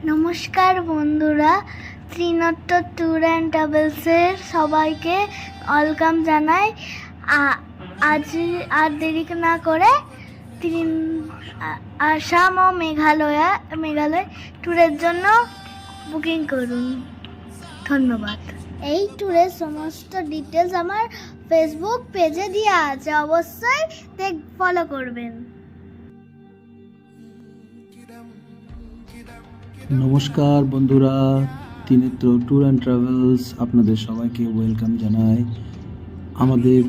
নমস্কার বন্ধুরা, ত্রিনত্র tour and ট্রাভেলসের সবাইকে ওয়েলকাম জানাই। আজ আর দেরি না করে আসাম ও মেঘালয় ট্যুরের জন্য বুকিং করুন। ধন্যবাদ। এই ট্যুরের সমস্ত ডিটেলস আমার ফেসবুক পেজে দেওয়া আছে, অবশ্যই ফলো করবেন। নমস্কার বন্ধুরা, ত্রিনেত্র ট্যুর অ্যান্ড ট্রাভেলস আপনাদের সবাইকে ওয়েলকাম জানায়। আমাদের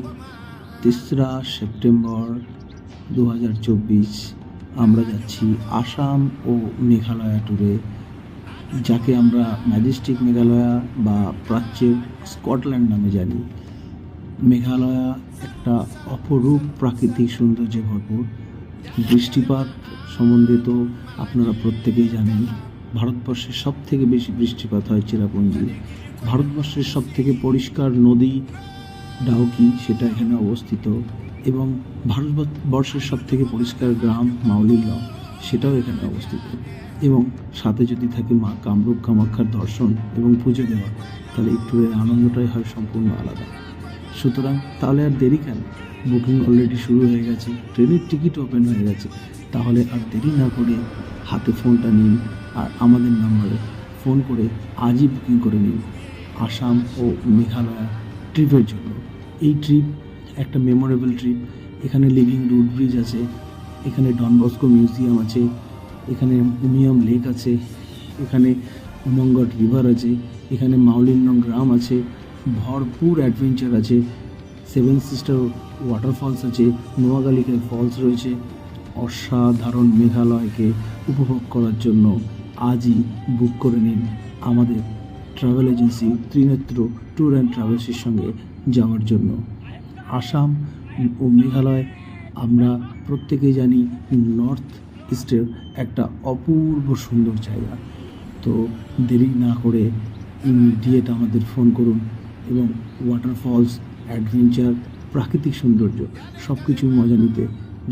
3রা সেপ্টেম্বর 2024 আমরা যাচ্ছি আসাম ও মেঘালয় ট্যুরে, যাকে আমরা ম্যাজেস্টিক মেঘালয়া বা প্রাচ্যের স্কটল্যান্ড নামে জানি। মেঘালয়া একটা অপরূপ প্রাকৃতিক সৌন্দর্যে ভরপুর। বৃষ্টিপাত সম্বন্ধে তো আপনারা প্রত্যেকেই জানেন, ভারতবর্ষের সব থেকে বেশি বৃষ্টিপাত হয় চেরাপুঞ্জি। ভারতবর্ষের সব থেকে পরিষ্কার নদী ডাউকি, সেটা এখানে অবস্থিত, এবং ভারতবর্ষের সব থেকে পরিষ্কার গ্রাম মাউলিনলং, সেটাও এখানে অবস্থিত। এবং সাথে যদি থাকে মা কামরূপ কামাখ্যার দর্শন এবং পুজো দেওয়া, তাহলে এই ট্যুরের আনন্দটাই হয় সম্পূর্ণ আলাদা। সুতরাং তাহলে আর দেরি কেন? বুকিং অলরেডি শুরু হয়ে গেছে, ট্রেনের টিকিট ওপেন হয়ে গেছে। তাহলে আর দেরি না করে হাতে ফোনটা নিন আর আমাদের নাম্বারে ফোন করে আজই বুকিং করে নিন আসাম ও মেঘালয় ট্রিপের জন্য। এই ট্রিপ একটা মেমোরেবল ট্রিপ। এখানে লিভিং রুট ব্রিজ আছে, এখানে ডন বস্কো মিউজিয়াম আছে, এখানে উমিয়াম লেক আছে, এখানে উমঙ্গট রিভার আছে, এখানে মাউলিনলং গ্রাম আছে, ভরপুর অ্যাডভেঞ্চার আছে, 7 সিস্টার ওয়াটারফলস আছে, নোয়াগালিকের ফলস রয়েছে। অসাধারণ মেঘালয়কে উপভোগ করার জন্য আজই বুক করে নিন আমাদের travel agency Trinetra tour and ট্রাভেলসের সঙ্গে যাওয়ার জন্য। আসাম ও মেঘালয় আমরা প্রত্যেকেই জানি নর্থ ইস্টের একটা অপূর্ব সুন্দর জায়গা। তো দেরি না করে ইমিডিয়েট আমাদের ফোন করুন এবং ওয়াটারফলস, অ্যাডভেঞ্চার, প্রাকৃতিক সৌন্দর্য সব কিছুর মজা নিতে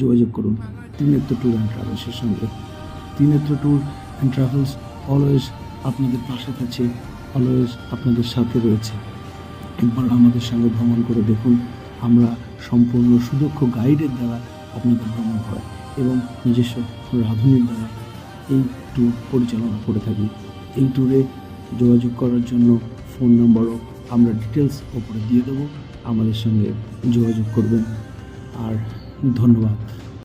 যোগাযোগ করুন ত্রিনেত্র ট্যুর অ্যান্ড ট্রাভেলসের সঙ্গে। ত্রিনেত্র ট্যুর অ্যান্ড ট্রাভেলস অলওয়েজ আপনাদের পাশে আছে, অলওয়েজ আপনাদের সাথে রয়েছে। একবার আমাদের সঙ্গে ভ্রমণ করে দেখুন। আমরা সম্পূর্ণ সুদক্ষ গাইডের দ্বারা আপনাদের ভ্রমণ করাই এবং নিজস্ব রাঁধুনির দ্বারা এই ট্যুর পরিচালনা করে থাকি। এই ট্যুরে যোগাযোগ করার জন্য ফোন নম্বরও আমরা ডিটেলস ওপরে দিয়ে দেবো, আমাদের সঙ্গে যোগাযোগ করবেন। আর ধন্যবাদ।